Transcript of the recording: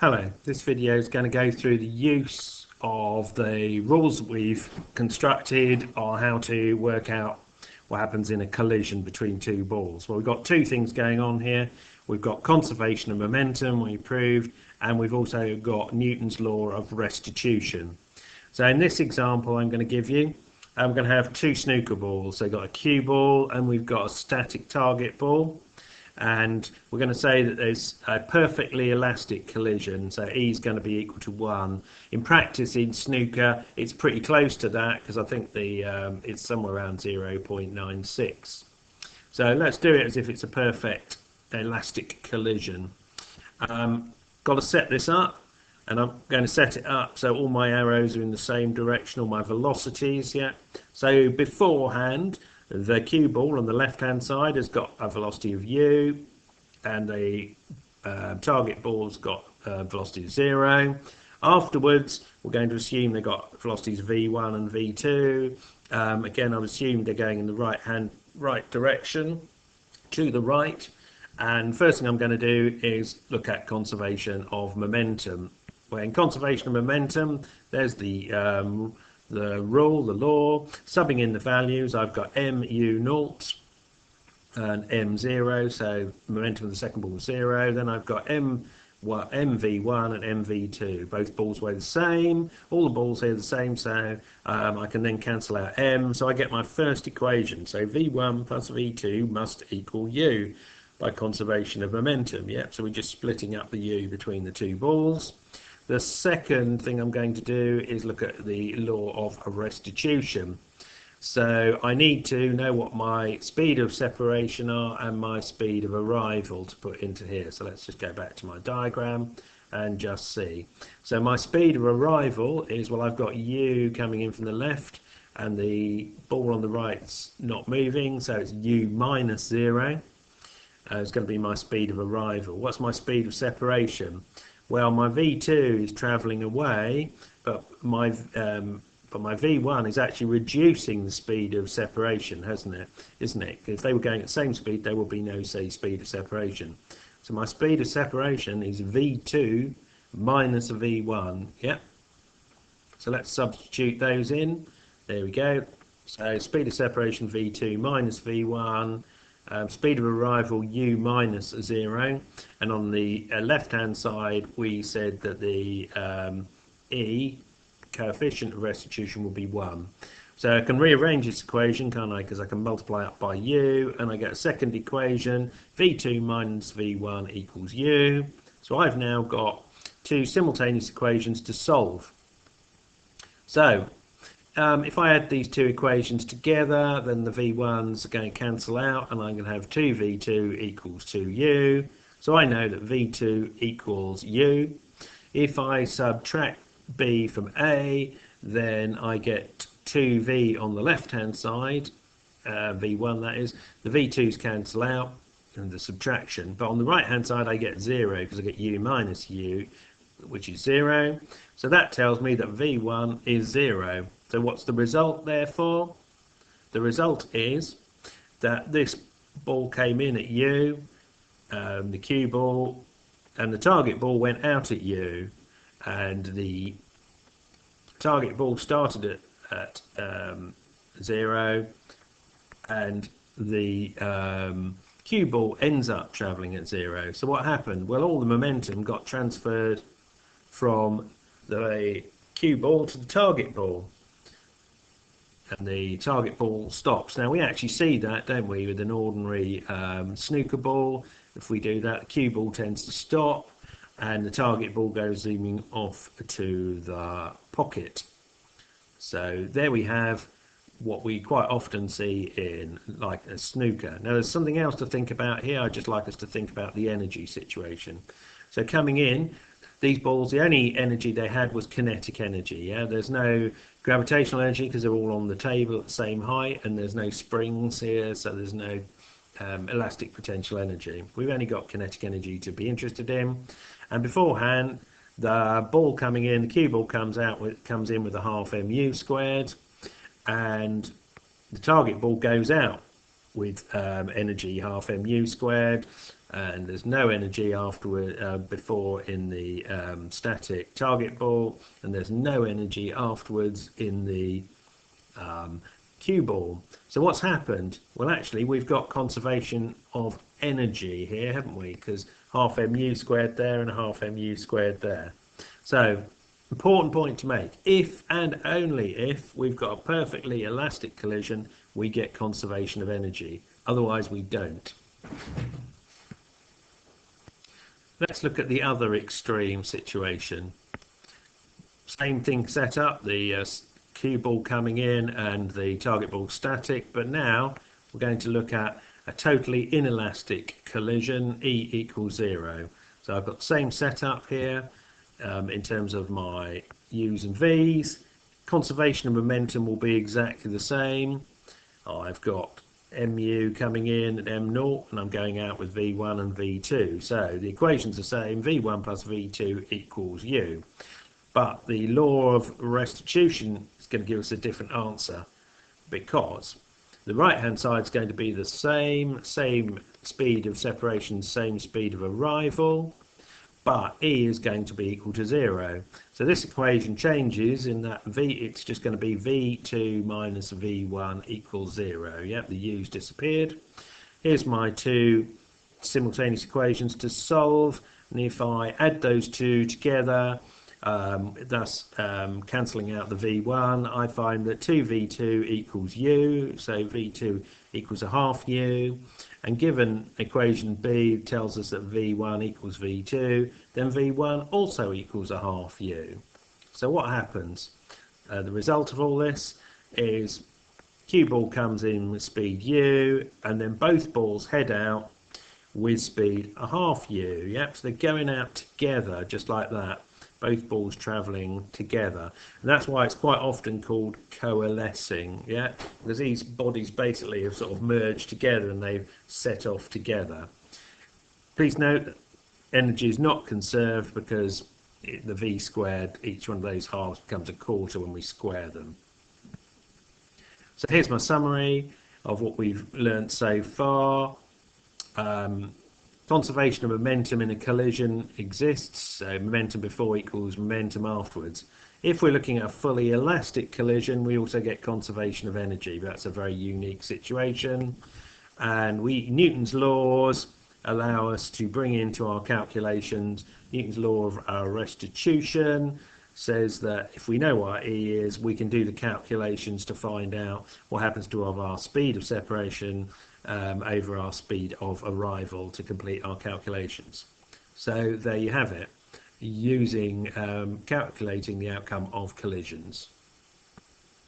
Hello, this video is going to go through the use of the rules that we've constructed on how to work out what happens in a collision between two balls. Well, we've got two things going on here. We've got conservation of momentum, we proved, and we've also got Newton's law of restitution. So in this example I'm going to give you, I'm going to have two snooker balls. So we've got a cue ball and we've got a static target ball. And we're going to say that there's a perfectly elastic collision, so E is going to be equal to 1. In practice, in snooker, it's pretty close to that because I think it's somewhere around 0.96. So let's do it as if it's a perfect elastic collision. Got to set this up, and I'm going to set it up so all my arrows are in the same direction, all my velocities. Yeah. So beforehand, the cue ball on the left hand side has got a velocity of u, and the target ball's got velocity of 0. Afterwards, we're going to assume they've got velocities v1 and v2. Again, I've assumed they're going in the right direction, to the right. And first thing I'm going to do is look at conservation of momentum. Well, in conservation of momentum, there's the rule, the law, subbing in the values. I've got mu0 and m0, so momentum of the second ball is 0. Then I've got mv1 and mv2. Both balls weigh the same, all the balls here are the same, so I can then cancel out m, so I get my first equation. So v1 plus v2 must equal u by conservation of momentum. Yep, so we're just splitting up the u between the two balls. The second thing I'm going to do is look at the law of restitution. So I need to know what my speed of separation are and my speed of arrival to put into here. So let's just go back to my diagram and just see. So my speed of arrival is, well, I've got u coming in from the left and the ball on the right's not moving, so it's u minus 0. It's going to be my speed of arrival. What's my speed of separation? Well, my v2 is travelling away, but my v1 is actually reducing the speed of separation, isn't it? If they were going at the same speed, there would be no, say, speed of separation. So my speed of separation is v2 minus v1. Yep. So let's substitute those in. There we go. So speed of separation v2 minus v1. Speed of arrival u minus 0, and on the left hand side we said that the E coefficient of restitution will be 1. So I can rearrange this equation, can't I, because I can multiply up by u and I get a second equation, v2 minus v1 equals u. So I've now got two simultaneous equations to solve. So if I add these two equations together, then the v1s are going to cancel out and I'm going to have 2v2 equals 2u. So I know that v2 equals u. If I subtract b from a, then I get 2v on the left hand side, v1 that is. The v2s cancel out and the subtraction, but on the right hand side I get 0 because I get u minus u, which is 0. So that tells me that v1 is 0. So what's the result therefore? The result is that this ball came in at u, the cue ball, and the target ball went out at u, and the target ball started at 0, and the cue ball ends up travelling at 0. So what happened? Well, all the momentum got transferred from the cue ball to the target ball, and the target ball stops. Now we actually see that, don't we, with an ordinary snooker ball. If we do that, the cue ball tends to stop and the target ball goes zooming off to the pocket. So there we have what we quite often see in like a snooker. Now there's something else to think about here. I'd just like us to think about the energy situation. So coming in, these balls, the only energy they had was kinetic energy. Yeah, there's no gravitational energy because they're all on the table at the same height, and there's no springs here, so there's no elastic potential energy. We've only got kinetic energy to be interested in. And beforehand, the ball coming in, the cue ball comes in with a half mu squared, and the target ball goes out with energy half mu squared. and there's no energy afterward before in the static target ball, and there's no energy afterwards in the cue ball. So what's happened? Well, actually we've got conservation of energy here, haven't we? Because half mu squared there and half mu squared there. So important point to make: if and only if we've got a perfectly elastic collision, we get conservation of energy. Otherwise we don't. Let's look at the other extreme situation. Same thing set up, the cue ball coming in and the target ball static, but now we're going to look at a totally inelastic collision, E equals 0. So I've got the same setup here in terms of my U's and V's. Conservation of momentum will be exactly the same. I've got mu coming in at m0, and I'm going out with v1 and v2. So the equation's the same, v1 plus v2 equals u. But the law of restitution is going to give us a different answer, because the right hand side is going to be the same speed of separation, same speed of arrival, but E is going to be equal to 0. So this equation changes in that it's just going to be v2 minus v1 equals 0. Yep, the u's disappeared. Here's my two simultaneous equations to solve, and if I add those two together, thus cancelling out the v1, I find that 2v2 equals u, so v2 equals a half u, and given equation B tells us that v1 equals v2, then v1 also equals a half u. So what happens? The result of all this is cue ball comes in with speed u, and then both balls head out with speed a half u. Yep, so they're going out together just like that. Both balls travelling together, and that's why it's quite often called coalescing, yeah, because these bodies basically have sort of merged together and they've set off together. Please note that energy is not conserved because the v squared, each one of those halves becomes a quarter when we square them. So here's my summary of what we've learnt so far. Conservation of momentum in a collision exists, so momentum before equals momentum afterwards. If we're looking at a fully elastic collision, we also get conservation of energy. That's a very unique situation, and Newton's laws allow us to bring into our calculations. Newton's law of restitution says that if we know what E is, we can do the calculations to find out what happens to our speed of separation over our speed of arrival to complete our calculations. So there you have it, using calculating the outcome of collisions.